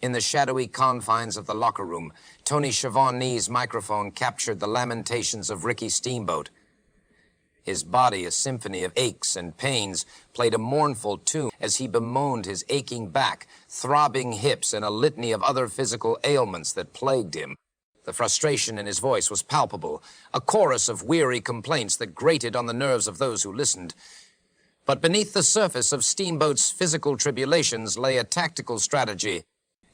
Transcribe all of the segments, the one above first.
In the shadowy confines of the locker room, Tony Schiavone's microphone captured the lamentations of Ricky Steamboat. His body, a symphony of aches and pains, played a mournful tune as he bemoaned his aching back, throbbing hips, and a litany of other physical ailments that plagued him. The frustration in his voice was palpable, a chorus of weary complaints that grated on the nerves of those who listened. But beneath the surface of Steamboat's physical tribulations lay a tactical strategy.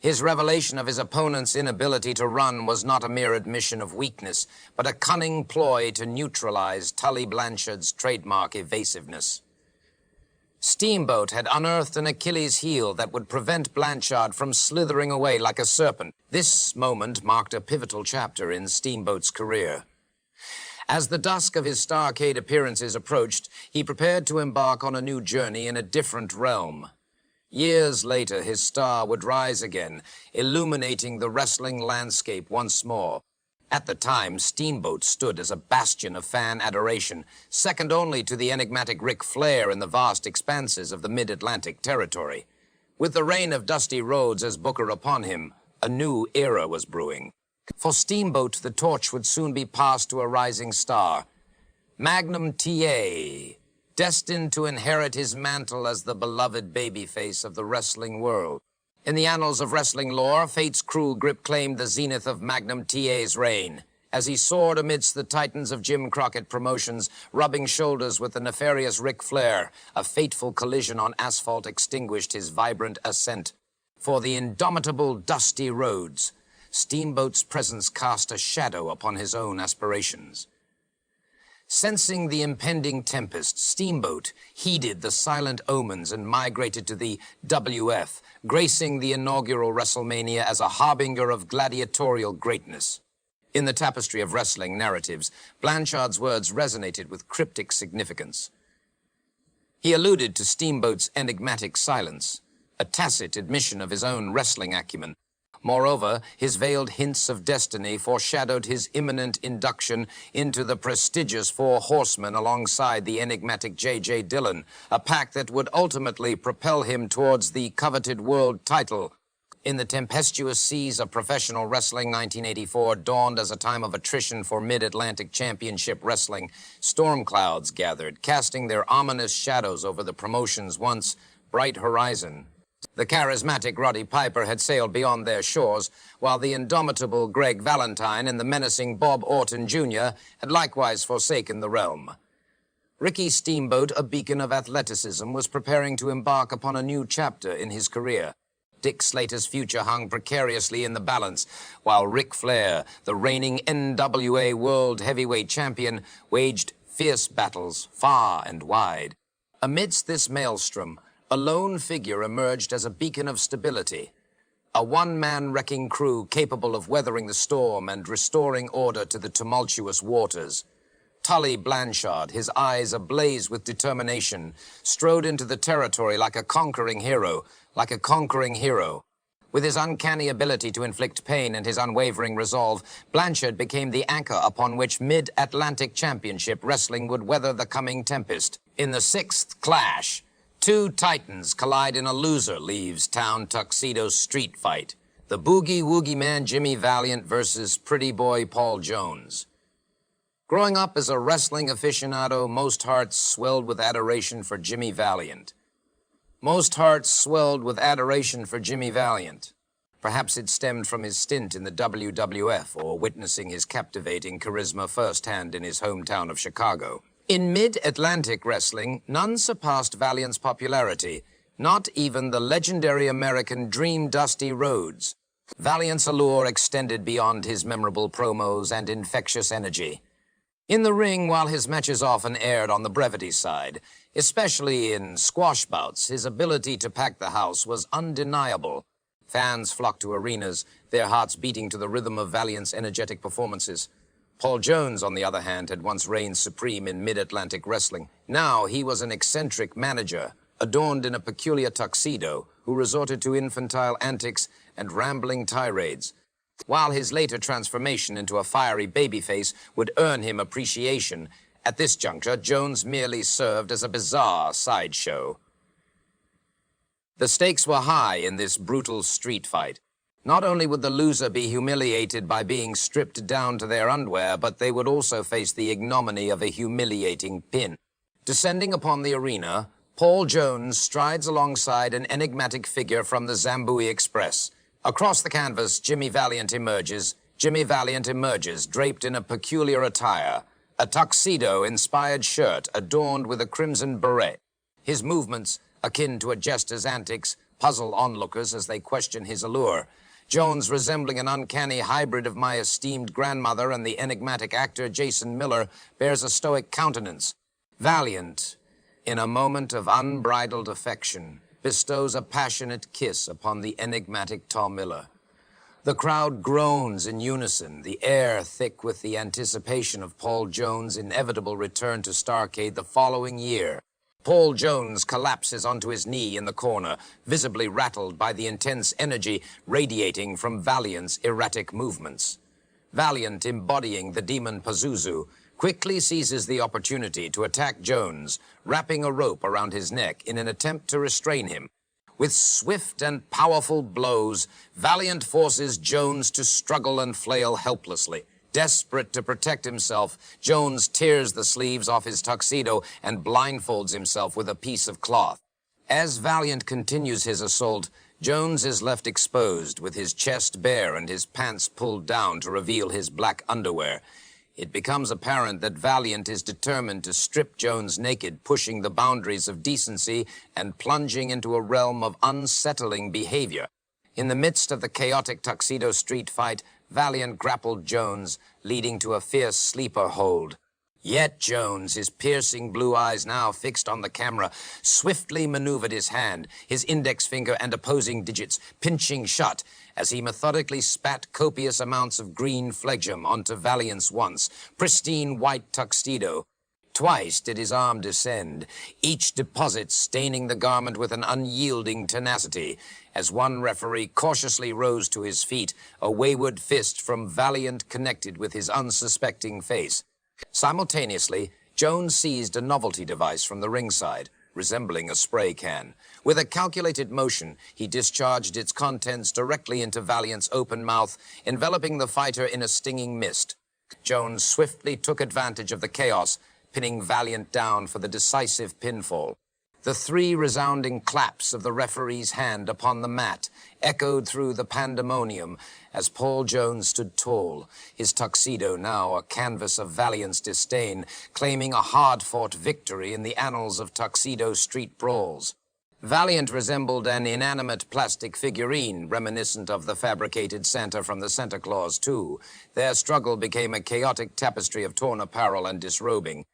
His revelation of his opponent's inability to run was not a mere admission of weakness, but a cunning ploy to neutralize Tully Blanchard's trademark evasiveness. Steamboat had unearthed an Achilles heel that would prevent Blanchard from slithering away like a serpent. This moment marked a pivotal chapter in Steamboat's career. As the dusk of his Starrcade appearances approached, he prepared to embark on a new journey in a different realm. Years later, his star would rise again, illuminating the wrestling landscape once more. At the time, Steamboat stood as a bastion of fan adoration, second only to the enigmatic Ric Flair in the vast expanses of the mid-Atlantic territory. With the reign of Dusty Rhodes as booker upon him, a new era was brewing. For Steamboat, the torch would soon be passed to a rising star. Magnum TA, destined to inherit his mantle as the beloved babyface of the wrestling world. In the annals of wrestling lore, fate's cruel grip claimed the zenith of Magnum TA's reign. As he soared amidst the titans of Jim Crockett Promotions, rubbing shoulders with the nefarious Ric Flair, a fateful collision on asphalt extinguished his vibrant ascent. For the indomitable Dusty Rhodes, Steamboat's presence cast a shadow upon his own aspirations. Sensing the impending tempest, Steamboat heeded the silent omens and migrated to the WF, gracing the inaugural WrestleMania as a harbinger of gladiatorial greatness. In the tapestry of wrestling narratives, Blanchard's words resonated with cryptic significance. He alluded to Steamboat's enigmatic silence, a tacit admission of his own wrestling acumen. Moreover, his veiled hints of destiny foreshadowed his imminent induction into the prestigious Four Horsemen alongside the enigmatic J.J. Dillon, a pack that would ultimately propel him towards the coveted world title. In the tempestuous seas of professional wrestling, 1984 dawned as a time of attrition for Mid-Atlantic Championship Wrestling. Storm clouds gathered, casting their ominous shadows over the promotion's once bright horizon. The charismatic Roddy Piper had sailed beyond their shores, while the indomitable Greg Valentine and the menacing Bob Orton Jr. had likewise forsaken the realm. Ricky Steamboat, a beacon of athleticism, was preparing to embark upon a new chapter in his career. Dick Slater's future hung precariously in the balance, while Ric Flair, the reigning NWA World Heavyweight Champion, waged fierce battles far and wide. Amidst this maelstrom, a lone figure emerged as a beacon of stability, a one-man wrecking crew capable of weathering the storm and restoring order to the tumultuous waters. Tully Blanchard, his eyes ablaze with determination, strode into the territory like a conquering hero. With his uncanny ability to inflict pain and his unwavering resolve, Blanchard became the anchor upon which Mid-Atlantic Championship Wrestling would weather the coming tempest. In the sixth clash, two titans collide in a loser leaves town Tuxedo street fight. The boogie-woogie man Jimmy Valiant versus pretty boy Paul Jones. Growing up as a wrestling aficionado, most hearts swelled with adoration for Jimmy Valiant. Perhaps it stemmed from his stint in the WWF or witnessing his captivating charisma firsthand in his hometown of Chicago. In Mid-Atlantic wrestling, none surpassed Valiant's popularity, not even the legendary American Dream Dusty Rhodes. Valiant's allure extended beyond his memorable promos and infectious energy. In the ring, while his matches often aired on the brevity side, especially in squash bouts, his ability to pack the house was undeniable. Fans flocked to arenas, their hearts beating to the rhythm of Valiant's energetic performances. Paul Jones, on the other hand, had once reigned supreme in Mid-Atlantic wrestling. Now he was an eccentric manager, adorned in a peculiar tuxedo, who resorted to infantile antics and rambling tirades. While his later transformation into a fiery babyface would earn him appreciation, at this juncture, Jones merely served as a bizarre sideshow. The stakes were high in this brutal street fight. Not only would the loser be humiliated by being stripped down to their underwear, but they would also face the ignominy of a humiliating pin. Descending upon the arena, Paul Jones strides alongside an enigmatic figure from the Zambui Express. Across the canvas, Jimmy Valiant emerges. Jimmy Valiant emerges, draped in a peculiar attire, a tuxedo-inspired shirt adorned with a crimson beret. His movements, akin to a jester's antics, puzzle onlookers as they question his allure. Jones, resembling an uncanny hybrid of my esteemed grandmother and the enigmatic actor Jason Miller, bears a stoic countenance. Valiant, in a moment of unbridled affection, bestows a passionate kiss upon the enigmatic Tom Miller. The crowd groans in unison, the air thick with the anticipation of Paul Jones' inevitable return to Starrcade the following year. Paul Jones collapses onto his knee in the corner, visibly rattled by the intense energy radiating from Valiant's erratic movements. Valiant, embodying the demon Pazuzu, quickly seizes the opportunity to attack Jones, wrapping a rope around his neck in an attempt to restrain him. With swift and powerful blows, Valiant forces Jones to struggle and flail helplessly. Desperate to protect himself, Jones tears the sleeves off his tuxedo and blindfolds himself with a piece of cloth. As Valiant continues his assault, Jones is left exposed with his chest bare and his pants pulled down to reveal his black underwear. It becomes apparent that Valiant is determined to strip Jones naked, pushing the boundaries of decency and plunging into a realm of unsettling behavior. In the midst of the chaotic tuxedo street fight, Valiant grappled Jones, leading to a fierce sleeper hold. Yet Jones, his piercing blue eyes now fixed on the camera, swiftly maneuvered his hand, his index finger and opposing digits pinching shut as he methodically spat copious amounts of green phlegm onto Valiant's once pristine white tuxedo. Twice did his arm descend, each deposit staining the garment with an unyielding tenacity. As one referee cautiously rose to his feet, a wayward fist from Valiant connected with his unsuspecting face. Simultaneously, Jones seized a novelty device from the ringside, resembling a spray can. With a calculated motion, he discharged its contents directly into Valiant's open mouth, enveloping the fighter in a stinging mist. Jones swiftly took advantage of the chaos, pinning Valiant down for the decisive pinfall. The three resounding claps of the referee's hand upon the mat echoed through the pandemonium as Paul Jones stood tall, his tuxedo now a canvas of Valiant's disdain, claiming a hard-fought victory in the annals of tuxedo street brawls. Valiant resembled an inanimate plastic figurine reminiscent of the fabricated Santa from the Santa Claus 2. Their struggle became a chaotic tapestry of torn apparel and disrobing.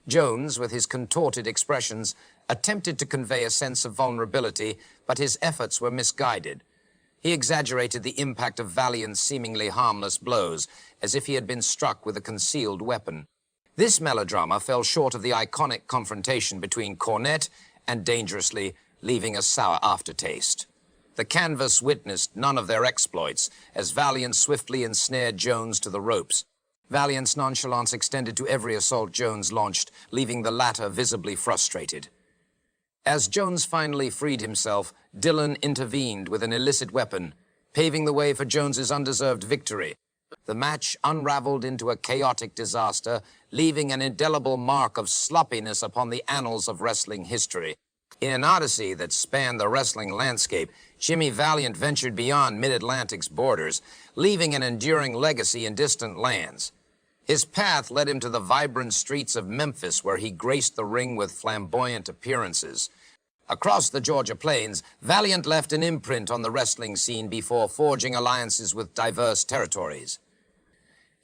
Jones, with his contorted expressions, attempted to convey a sense of vulnerability, but his efforts were misguided. He exaggerated the impact of Valiant's seemingly harmless blows, as if he had been struck with a concealed weapon. This melodrama fell short of the iconic confrontation between Cornette and Dangerously, leaving a sour aftertaste. The canvas witnessed none of their exploits, as Valiant swiftly ensnared Jones to the ropes. Valiant's nonchalance extended to every assault Jones launched, leaving the latter visibly frustrated. As Jones finally freed himself, Dillon intervened with an illicit weapon, paving the way for Jones's undeserved victory. The match unraveled into a chaotic disaster, leaving an indelible mark of sloppiness upon the annals of wrestling history. In an odyssey that spanned the wrestling landscape, Jimmy Valiant ventured beyond Mid-Atlantic's borders, leaving an enduring legacy in distant lands. His path led him to the vibrant streets of Memphis, where he graced the ring with flamboyant appearances. Across the Georgia plains, Valiant left an imprint on the wrestling scene before forging alliances with diverse territories.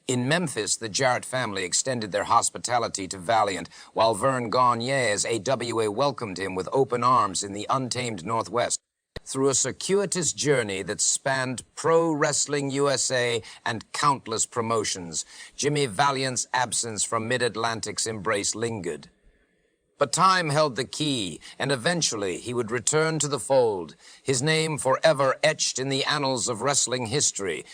In Memphis, the Jarrett family extended their hospitality to Valiant, while Vern Gagne's AWA welcomed him with open arms in the untamed Northwest. Through a circuitous journey that spanned Pro Wrestling USA and countless promotions, Jimmy Valiant's absence from Mid-Atlantic's embrace lingered. But time held the key, and eventually he would return to the fold, his name forever etched in the annals of wrestling history,